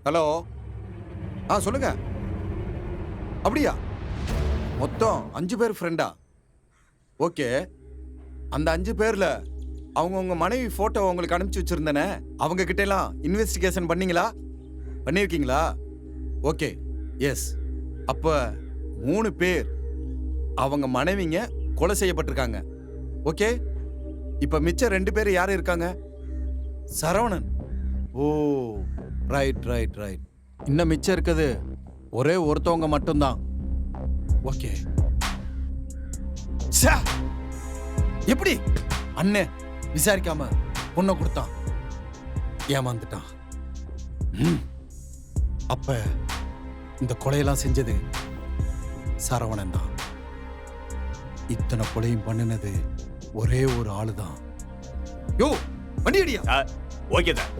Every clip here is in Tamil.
ஹலோ. சொல்லுங்க. அப்படியா? மொத்தம் 5 பேர் ஃப்ரெண்டா? ஓகே. அந்த 5 பேர்ல அவங்கவுங்க மனைவி போட்டோ உங்களுக்கு அனுப்பிச்சு வச்சிருந்தேனே, அவங்க கிட்ட எல்லாம் இன்வெஸ்டிகேஷன் பண்ணீங்களா? பண்ணிருக்கீங்களா? ஓகே. எஸ். அப்ப 3 பேர் அவங்க மனைவிங்க கொலை செய்யப்பட்டிருக்காங்க. ஓகே. இப்ப மிச்சம் 2 பேர் யாரு இருக்காங்க? சரவணன். ஓ, ரைட் ரைட் ரைட். இன்னும் மிச்சம் இருக்குது ஒரே ஒருத்தவங்க மட்டும்தான். ஓகே. எப்படி அண்ணே விசாரிக்காம பொண்ணை கொடுத்தான்? ஏமாந்துட்டான். அப்ப இந்த கொலையெல்லாம் செஞ்சது சரவணன் தான். இத்தனை கொலையும் பண்ணினது ஒரே ஒரு ஆளுதான். யோ, வண்டி அடியா. Okay sir.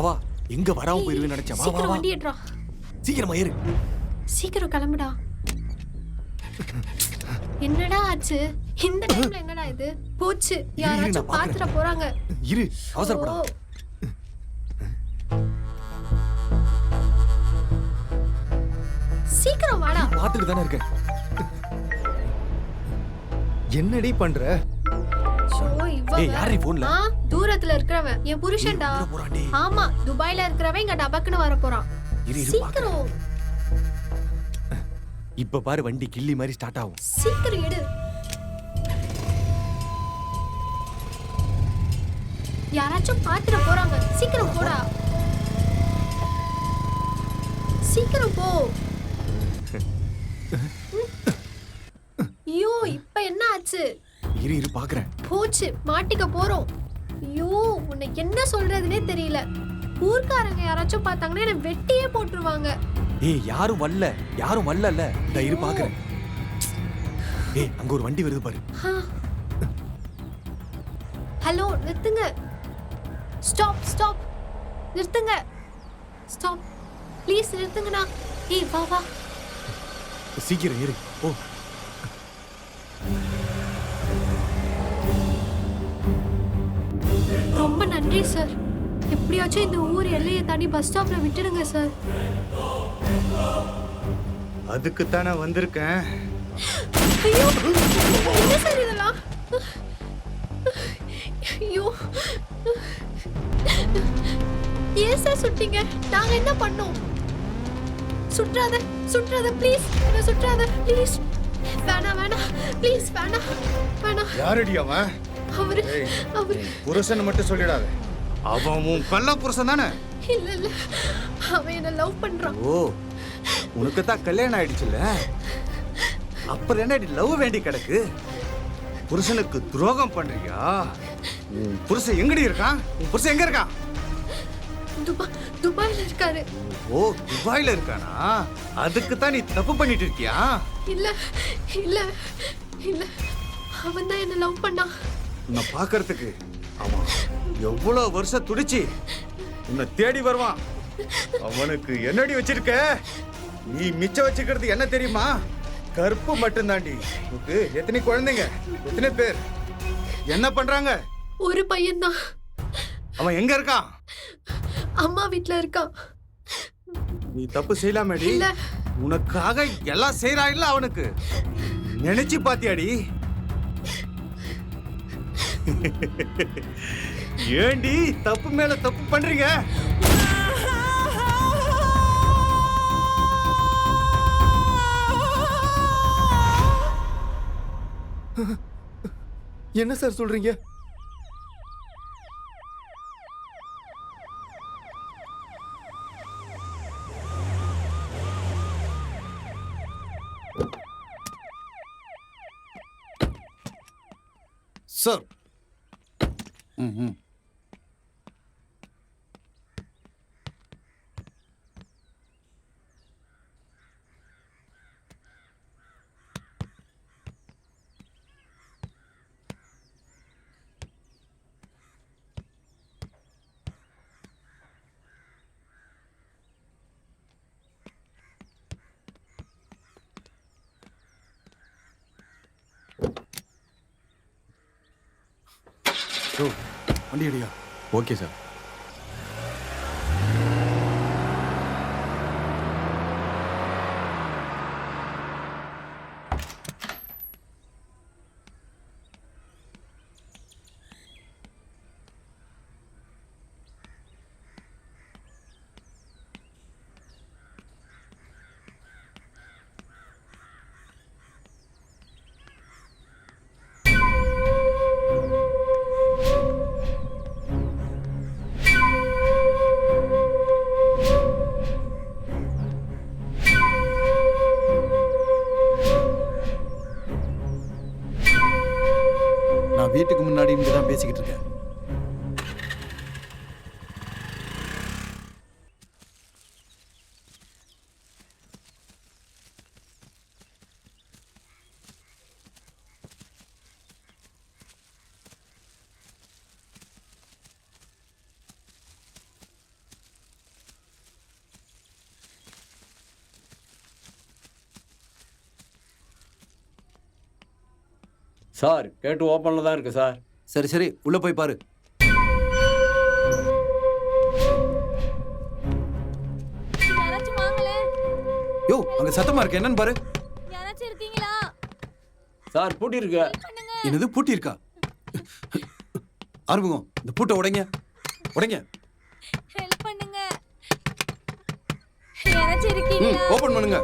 வா, எங்க வராம போயிருவேன்னு நினைச்சேன். வா வா வா, வண்டி ஏறா. சீக்கிரமா ஏறு. சீக்கிரம் கிளம்புடா. என்னடா ஆச்சு? இந்த டைம்ல என்னடா இது? போச்சு, யாராச்சும் பாத்துற போறாங்க. இரு, அவசரப்படா. சீக்கிரம் வாடா. பாத்துட்டு தானே இருக்கேன். என்னடி பண்ற? ஏய், யாரீ போன்ல? தூரத்துல இருக்கறவன் என் புருஷன்டா. ஆமா, துபாய்ல இருக்கறவன் இங்க டபக்குன்னு வர போறான். சீக்கிரம். இப்ப பாரு, வண்டி கிள்ளி மாதிரி ஸ்டார்ட் ஆகும். சீக்கிரம் எடு. யாராச்சும் பாத்துற போறாங்க. சீக்கிரம் போடா. சீக்கிரம் போ. ஐயோ, இப்ப என்ன ஆச்சு? இரு இரு பாக்குறேன். போச்சு, மாட்டிக்க போறோம். ஐயோ, உன்னை என்ன சொல்றதுனே தெரியல. ஊர்க்காரங்க யாராச்சும் பார்த்தாங்கன்னா என்ன வெட்டியே போட்டுருவாங்க. ஏய், யாரும் வரல. இந்த இரு பாக்குறேன். ஏய், அங்க ஒரு வண்டி வருது பாரு. ஹலோ, நிறுத்துங்க. ஸ்டாப் ஸ்டாப், நிறுத்துங்க. ஸ்டாப் ப்ளீஸ், நிறுத்துங்கண்ணா. ஏய், வா வா, சீக்கிரம் ஏறு. ஓ, ரொம்ப நன்றி சார். எப்படியாச்சும் இந்த ஊர் எல்லையை தாண்டி பஸ் ஸ்டாப்ல விட்டுடுங்க சார். அதுக்கு தானே வந்திருக்கேன். ஐயோ, என்ன சார் இதெல்லாம்? ஐயோ, ஏன் சார் சுட்டீங்க? நாங்க என்ன பண்ணோம்? சுற்றாத ப்ளீஸ், என்ன சுற்றாத ப்ளீஸ். வேணாம் ப்ளீஸ், வேணாம். யாரடி அவன்? அவரு புருஷன் மட்டும் சொல்லிடாத. அவன் உன் கள்ள புருஷன் தானே? இல்ல, அவன் என்ன லவ் பண்றான். ஓ, உனக்கு தான் கல்யாணம் ஆயிடுச்சுல்ல, அப்புறம் என்னடி லவ் வேண்டி கிடக்கு? புருஷனுக்கு துரோகம் பண்றியா? உன் புருஷன் எங்கடி இருக்கான்? உன் புருஷன் எங்க இருக்கான்? துபாயில இருக்காரு. ஓ, துபாயில இருக்கானா? அதுக்கு தான் நீ தப்பு பண்ணிட்டு இருக்கியா? இல்ல, அவன் தான் என்ன லவ் பண்ணான். உன்னை பாக்குறதுக்கு அவன் எவ்வளவு வருஷம் துடிச்சு உன்னை தேடி வருவான். அவனுக்கு என்னடி வச்சிருக்க? நீ மிச்சம் வச்சுக்கிறது என்ன தெரியுமா? கருப்பு மட்டும் தாண்டி. உனக்கு எத்தனை குழந்தைங்க? எத்தனை பேர்? என்ன பண்றாங்க? ஒரு பையன் தான். அவன் எங்க இருக்கான்? அம்மா வீட்ல இருக்கான். நீ தப்பு செய்யலாமேடி. உனக்காக எல்லாம் செய்யறாயில்ல அவனுக்கு. நினைச்சு பாத்தியாடி? ஏண்டி தப்பு மேல தப்பு பண்றீங்க? என்ன சார் சொல்றீங்க? சார். ம். யோ, வண்டி அடியா. Okay sir. நான் வீட்டுக்கு முன்னாடி இருந்து தான் பேசிக்கிட்டு இருக்கேன். சார் கேட்டு ஓப்பனில் தான் இருக்கு சார். சரி சரி, உள்ள போய் பாரு. யாராச்சும் வாங்களே. யோ, அங்க சத்தமா இருக்கு, என்னன்னு பாரு. யாராச்சும் இருக்கீங்களா? சார் பூட்டி இருக்கு. பண்ணுங்க. என்னது பூட்டி இருக்கா? ஆரம்பிங்க, இந்த பூட்டை உடைங்க. உடைங்க. ஹெல்ப் பண்ணுங்க. யாராச்சும் இருக்கீங்களா? ஓபன் பண்ணுங்க.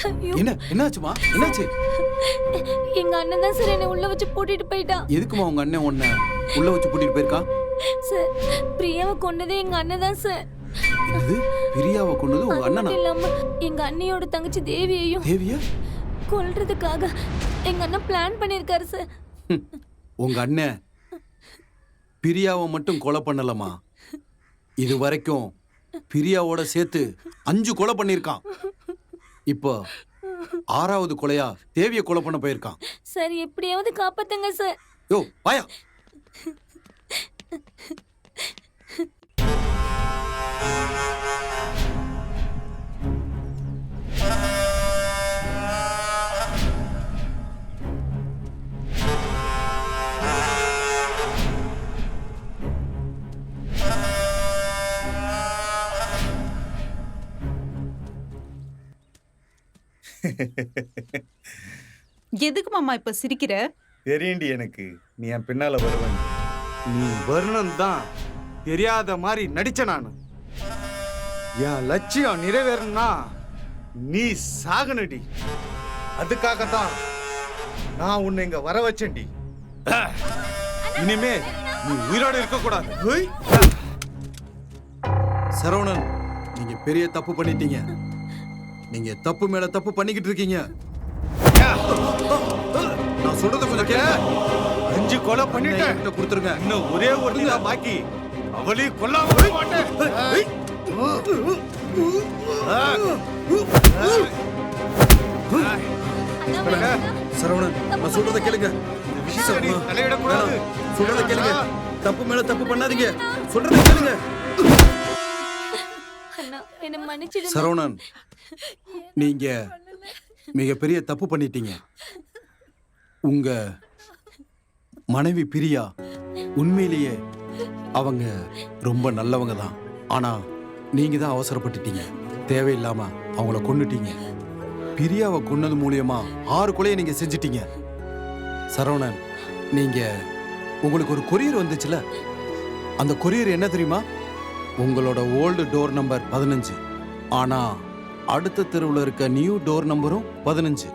ஐயோ, என்னாச்சுமா? என்னாச்சு? எங்க அண்ணன் தான் சார் என்ன உள்ள வச்சு பூட்டிட்டு போயிட்டான். எதுக்குமா உங்க அண்ணன் உன்னை உள்ள வச்சு பூட்டிட்டு போயிருக்கான்? சார், பிரியாவை கொண்டதே எங்க அண்ணன் தான் சார். என்னது? பிரியாவை கொண்டது உங்க அது அண்ணனா? மட்டும் இல்லாம எங்க அண்ணியோட தங்கச்சி தேவியையும் தேவியா? கொல்றதுக்காக எங்க அண்ணன் பிளான் பண்ணிருக்காரு சார். உங்க அண்ணன் பிரியாவை மட்டும் கொலை பண்ணலமா, இது வரைக்கும் பிரியாவோட சேர்த்து 5 கொலை பண்ணிருக்கான். இப்போ 6வது கொலையா தேவியை கொலை பண்ண போயிருக்கான். சார், எப்படியாவது காப்பாத்துங்க சார். யோ, வாயா. எதுக்கு மாமா இப்ப சிரிக்கிற? தெரியுண்டி எனக்கு நீ என் பின்னால வருவன். நீ வரணும் தான் தெரியாத மாதிரி நடிச்ச நானு. என் லட்சியம் நிறைவேறணும்னா நீ சாகனடி. அதுக்காகத்தான் நான் உன்னை இங்க வர வச்சேன்டி. இனிமே நீ உயிரோட இருக்க கூடாது. சரவணன், நீங்க பெரிய தப்பு பண்ணிட்டீங்க. நீங்க தப்பு மேல தப்பு பண்ணிக்கிட்டு இருக்கீங்க. நான் சொல்றத கொஞ்சம் கேளு. 5 கொலை பண்ணிட்டேன். என்கிட்ட கொடுத்துருங்க. இன்னும் ஒரே ஒரு தான் பாக்கி. அவளையும் கொல்லாம விட மாட்டேன். சரவணன், நான் சொல்றத கேளுங்க. இந்த விஷயத்துல நீ தலையிடக்கூடாது. சொல்றத கேளுங்க. தப்பு மேல தப்பு பண்ணாதீங்க. சொல்றத கேளுங்க. அண்ணா, என்ன மன்னிச்சிடுங்க. சரவணன், நீங்க மிகப்பெரிய தப்பு பண்ணிட்டீங்க. உங்க மனைவி பிரியா உண்மையிலேயே அவங்க ரொம்ப நல்லவங்க தான். ஆனா நீங்க தான் அவசரப்பட்டுட்டீங்க. தேவையில்லாம அவங்கள கொன்னுட்டீங்க. பிரியாவை கொன்னது மூலியமா 6 கொலையை நீங்க செஞ்சிட்டீங்க. சரவணன், நீங்க உங்களுக்கு ஒரு கொரியர் வந்துச்சுல, அந்த கொரியர் என்ன தெரியுமா? உங்களோட ஓல்டு டோர் நம்பர் 15. ஆனா அடுத்த தெருவில் இருக்க நியூ டோர் நம்பரும் 15.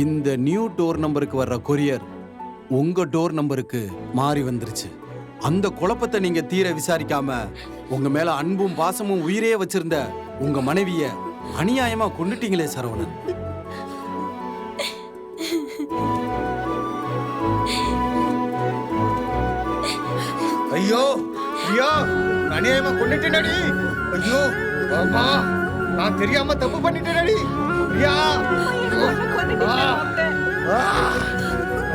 இந்த நியூ டோர் நம்பருக்கு வர்ற கொரியர் உங்க டோர் நம்பருக்கு மாறி வந்துருச்சு. அந்த குழப்பத்தை நீங்க தீர விசாரிக்காம உங்க மேல அன்பும் பாசமும் உயிரே வச்சிருந்த உங்க மனைவிய அநியாயமா கொன்னுட்டீங்களே சரவணன். ஐயோ ஐயோ, அநியாயமா கொண்டுட்டேனடி. ஐயோ அம்மா, நான் தெரியாம தப்பு பண்ணிட்டேனடி. ஐயா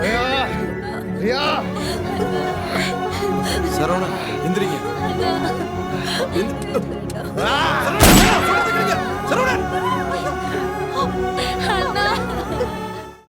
ஐயா ஐயா. சரவணன் எந்திரிங்க. ஆ!